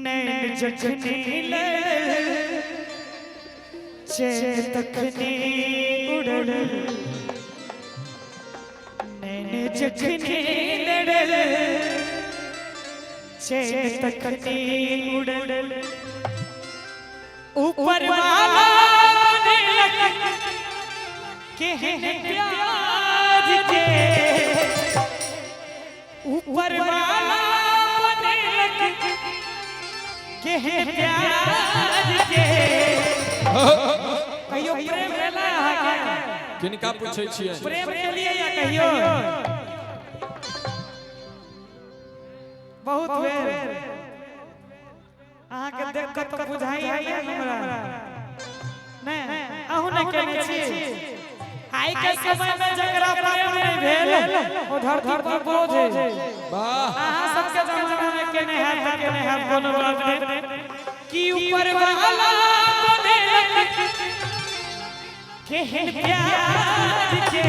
नैन जखनी लड़ चेतकनी उड़ल नैन जखनी लड़ चेतकनी उड़ल ऊपर वाला के हैं प्यार के ऊपर वाला के हैं प्यार के कहियो प्रेम लेला है क्या किनका पूछै छियै प्रेम के लिए या कहियो बहुत बेर अहाँ के देख के तो बुझाई है हमरा नै अहू न केने छी आई के समय में जकरा प्रेम नहीं भेल ओ धरती पर बोझ है वाह अहाँ सबके जमाना में केने है कोनो बात नहीं कि ऊपर वाला बने के हैं प्यार के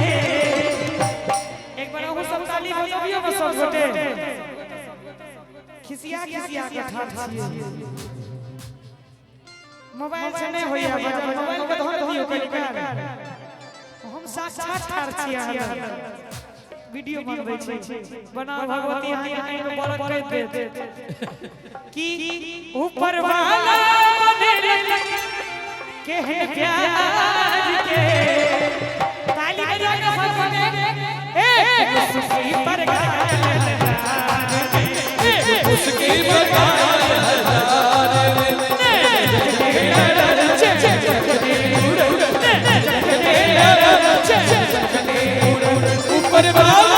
एक बार हम सब ताली बजाबियो में सब गोटे खिसिया के ठाठ छिए मोबाइल से नहीं होइया मोबाइल के धन दियो कनिकार हम साक्षात ठाठ छिए वीडियो बनबै छै बना भगवती यहाँ के बरक कर दे कि ऊपर वाला बने के हैं प्यार के ताली बजा के सब बने ए सुखी पर उसकी बगाल हजार ऊपर वाला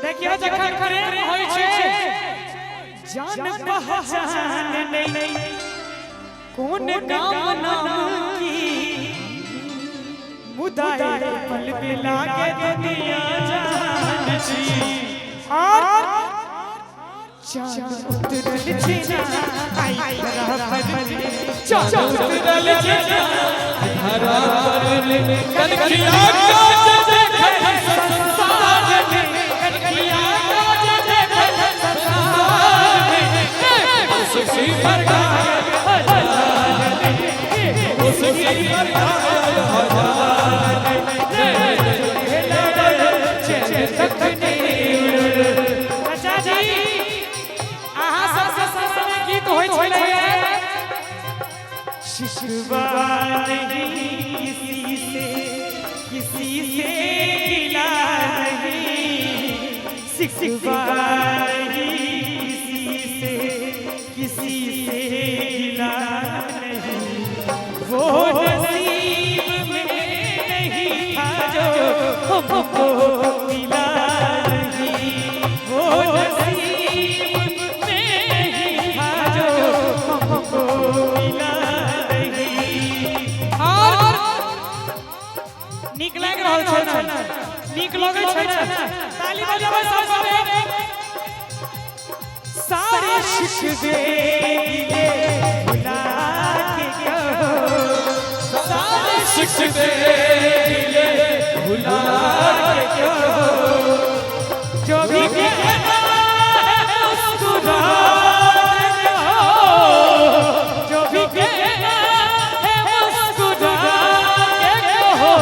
देखियो जखन प्रेम होय छै जान पहचान नहीं कोन नाम नाम की मुदाई पल में लागे दुनिया जान छी और चांद उतरल छै आई बराबर चांद उतरल छै हरा पर कनखिया का देखे संसार में कनखिया का देखे संसार में उसकी बरगाह उसकी बरगाह अच्छा जी अहाँ सबसे समय गीत होय छलै शिशुआ नहीं किसी से गिला नहीं शिशुआ नहीं किसी से गिला नहीं वो नसीब में नहीं था जो हमको मिला नहीं वो नसीब में नहीं था जो हमको मिला नीक लाग रहल छै ना नीक लगै छै ना ताली बजाबै सब गोटे सारे शिकवे गिले भुला के कहो सारे शिकवे गिले भुला के कहो जो भी कहना है मुस्कुरा के कहो जो भी कहना है मुस्कुरा के कहो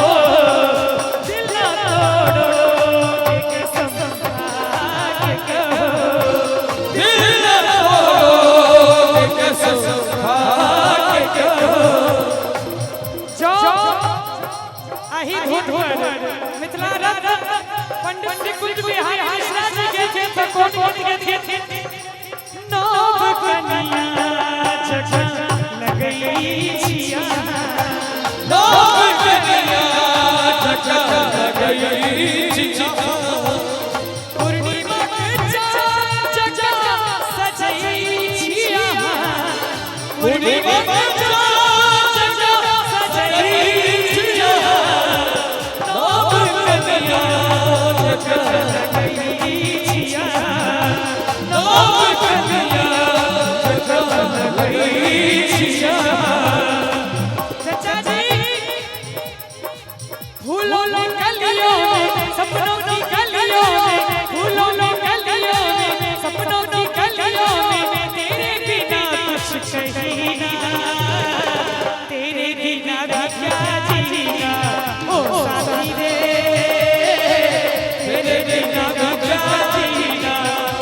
दिल पंडित जी कुछ बिहार मिश्रा जी के थे तो कोट के थे नौब कन्या जगा लगई छिया नौब कन्या जगा लगई छिया पूर्णिमा जगा सजई छिया पूर्णिमा जगा सजई छिया नौब कन्या जगा लगई छिया नौब कन्या जगा लगई छिया चाचा जी फूलों की कलियों में सपनों की कलियों में फूलों की कलियों में सपनों की कलियों में तेरे बिना कुछ कहीं ना तेरे बिना भी क्या जीना ओ साथी रे तेरे बिना भी क्या जीना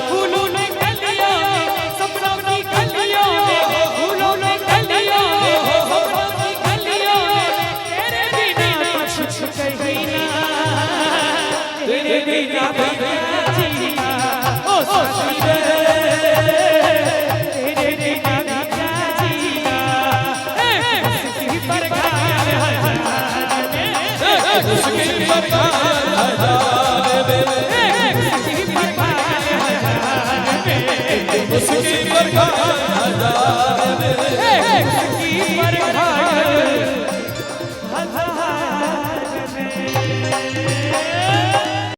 फूलों की कलियों में सपनों की कलियों में फूलों की कलियों में सपनों की कलियों में तेरे बिना कुछ कहीं ना तेरे बिना भी क्या जीना ओ साथी रे तेरे बिना भी क्या जीना उसकी बरगाह हजार में उसकी बरगाह हजार में उसकी बरगाह हजार में उसकी बरगाह हजार में